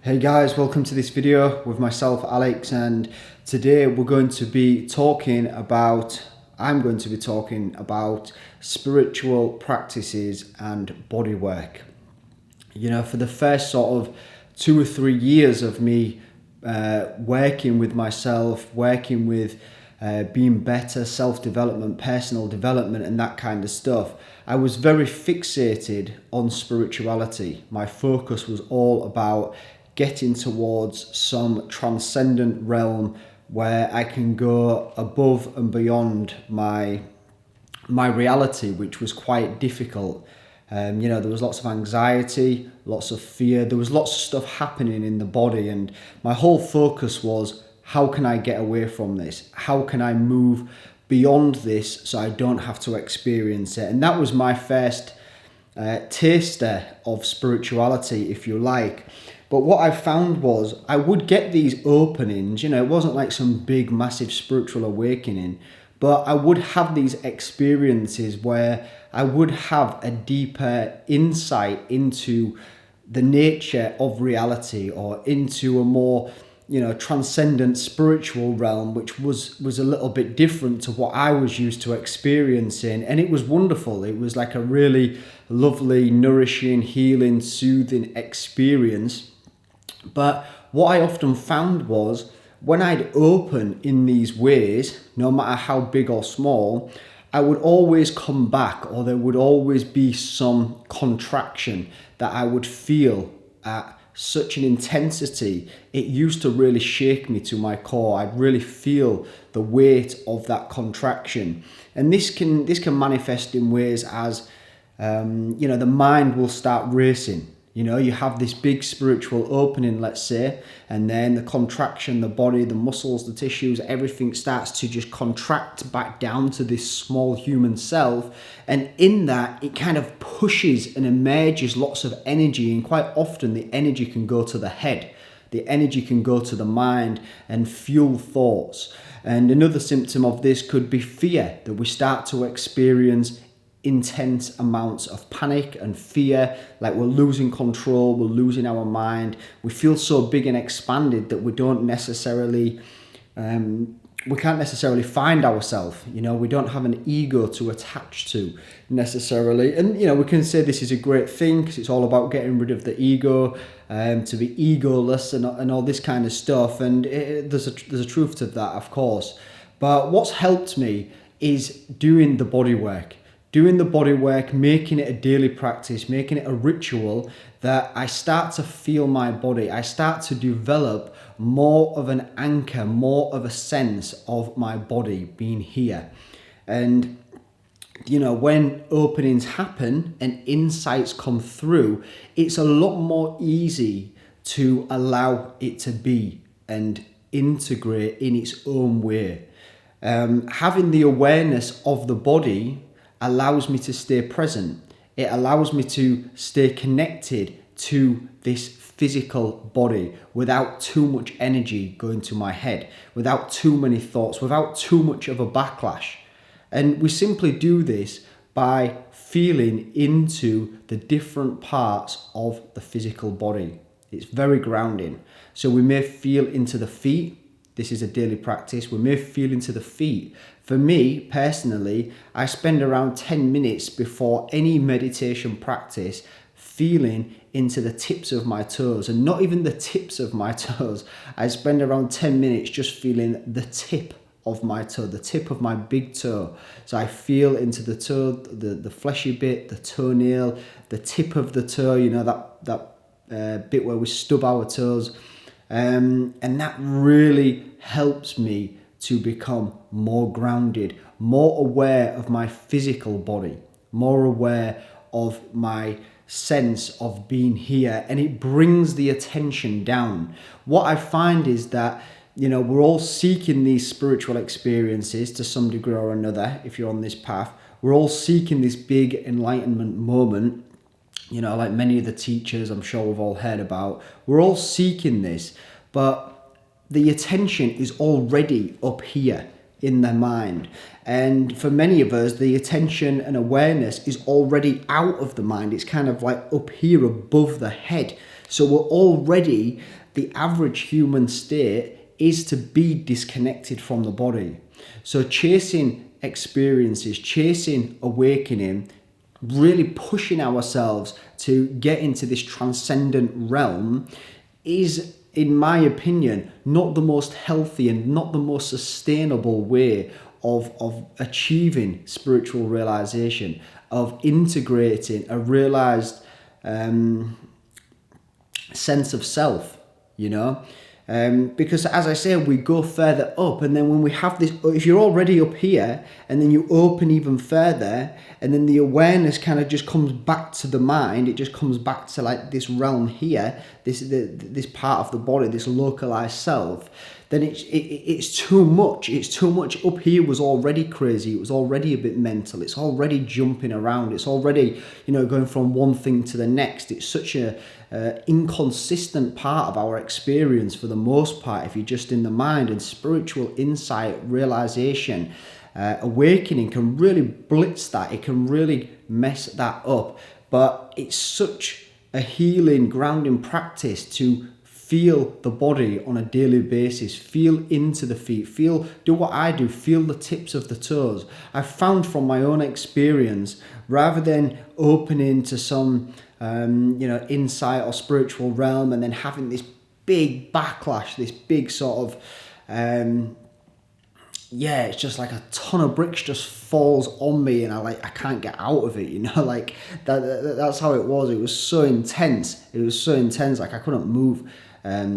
Hey guys, welcome to this video with myself, Alex, and today I'm going to be talking about spiritual practices and body work. For the first sort of 2 or 3 years of me working with myself, working with being better, self-development, personal development and that kind of stuff, I was very fixated on spirituality. My focus was all about getting towards some transcendent realm where I can go above and beyond my reality, which was quite difficult. There was lots of anxiety, lots of fear, there was lots of stuff happening in the body, and my whole focus was, how can I get away from this? How can I move beyond this so I don't have to experience it? And that was my first taster of spirituality, if you like. But what I found was I would get these openings, it wasn't like some big, massive spiritual awakening, but I would have these experiences where I would have a deeper insight into the nature of reality, or into a more, transcendent spiritual realm, which was a little bit different to what I was used to experiencing. And it was wonderful. It was like a really lovely, nourishing, healing, soothing experience. But what I often found was, when I'd open in these ways, no matter how big or small, I would always come back, or there would always be some contraction that I would feel at such an intensity. It used to really shake me to my core. I'd really feel the weight of that contraction. And this can manifest in ways as, the mind will start racing. You have this big spiritual opening, let's say, and then the contraction, the body, the muscles, the tissues, everything starts to just contract back down to this small human self. And in that, it kind of pushes and emerges lots of energy. And quite often the energy can go to the head. The energy can go to the mind and fuel thoughts. And another symptom of this could be fear, that we start to experience intense amounts of panic and fear, like we're losing control, we're losing our mind. We feel so big and expanded that we can't necessarily find ourselves. We don't have an ego to attach to necessarily. And we can say this is a great thing because it's all about getting rid of the ego, to be egoless and all this kind of stuff. And there's a truth to that, of course. But what's helped me is doing the body work. Making it a daily practice, making it a ritual, that I start to feel my body. I start to develop more of an anchor, more of a sense of my body being here. And, when openings happen and insights come through, it's a lot more easy to allow it to be and integrate in its own way. Having the awareness of the body allows me to stay present. It allows me to stay connected to this physical body without too much energy going to my head, without too many thoughts, without too much of a backlash. And we simply do this by feeling into the different parts of the physical body. It's very grounding. So we may feel into the feet. This is a daily practice. We may feel into the feet. For me, personally, I spend around 10 minutes before any meditation practice feeling into the tips of my toes, and not even the tips of my toes. I spend around 10 minutes just feeling the tip of my toe, the tip of my big toe. So I feel into the toe, the fleshy bit, the toenail, the tip of the toe, that bit where we stub our toes. And that really helps me to become more grounded, more aware of my physical body, more aware of my sense of being here, and it brings the attention down. What I find is that, we're all seeking these spiritual experiences to some degree or another. If you're on this path, we're all seeking this big enlightenment moment. Like many of the teachers I'm sure we've all heard about, we're all seeking this, but the attention is already up here in their mind. And for many of us, the attention and awareness is already out of the mind. It's kind of like up here above the head. So the average human state is to be disconnected from the body. So chasing experiences, chasing awakening, really pushing ourselves to get into this transcendent realm is, in my opinion, not the most healthy and not the most sustainable way of achieving spiritual realization, of integrating a realized sense of self, because as I say, we go further up, and then when we have this, if you're already up here and then you open even further, and then the awareness kind of just comes back to the mind, it just comes back to like this realm here, this part of the body, this localized self, then it's too much. It's too much. Up here was already crazy. It was already a bit mental. It's already jumping around. It's already, going from one thing to the next. It's such a inconsistent part of our experience for the most part if you're just in the mind. And spiritual insight, realization, awakening can really blitz that. It can really mess that up. But it's such a healing, grounding practice to feel the body on a daily basis, feel into the feet, do what I do, feel the tips of the toes. I've found from my own experience, rather than opening to some, insight or spiritual realm and then having this big backlash, this big sort of, it's just like a ton of bricks just falls on me and I can't get out of it, like that's how it was. It was so intense. Like I couldn't move.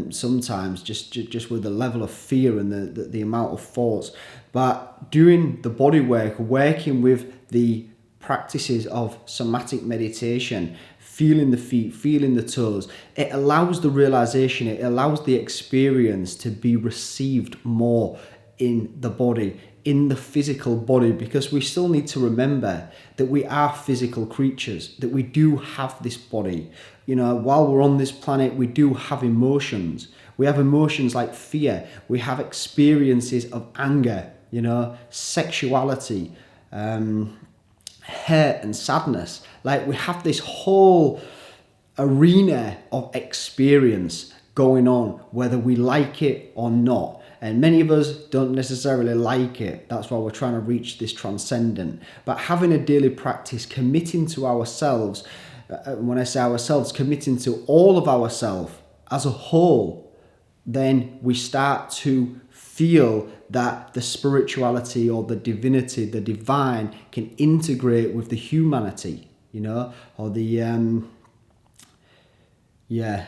Sometimes just with the level of fear and the amount of thoughts. But doing the body work, working with the practices of somatic meditation, feeling the feet, feeling the toes, it allows the realization, it allows the experience to be received more in the body, in the physical body, because we still need to remember that we are physical creatures, that we do have this body. While we're on this planet, we do have emotions. We have emotions like fear. We have experiences of anger, sexuality, hurt and sadness. Like we have this whole arena of experience going on, whether we like it or not. And many of us don't necessarily like it. That's why we're trying to reach this transcendent. But having a daily practice, committing to ourselves, when I say ourselves, committing to all of ourselves as a whole, then we start to feel that the spirituality or the divinity, the divine, can integrate with the humanity, or the... I'm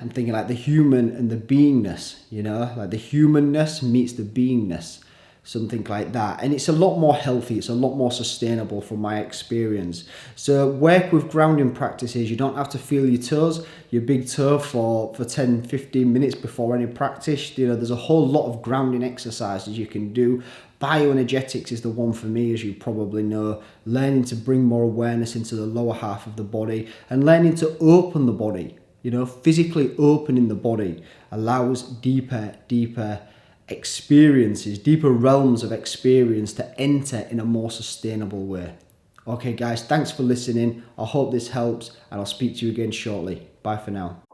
thinking like the human and the beingness, like the humanness meets the beingness, something like that. And it's a lot more healthy, it's a lot more sustainable from my experience. So work with grounding practices. You don't have to feel your toes, your big toe for 10, 15 minutes before any practice. There's a whole lot of grounding exercises you can do. Bioenergetics is the one for me, as you probably know. Learning to bring more awareness into the lower half of the body and learning to open the body. Physically opening the body allows deeper experiences, deeper realms of experience to enter in a more sustainable way. Okay, guys, thanks for listening. I hope this helps, and I'll speak to you again shortly. Bye for now.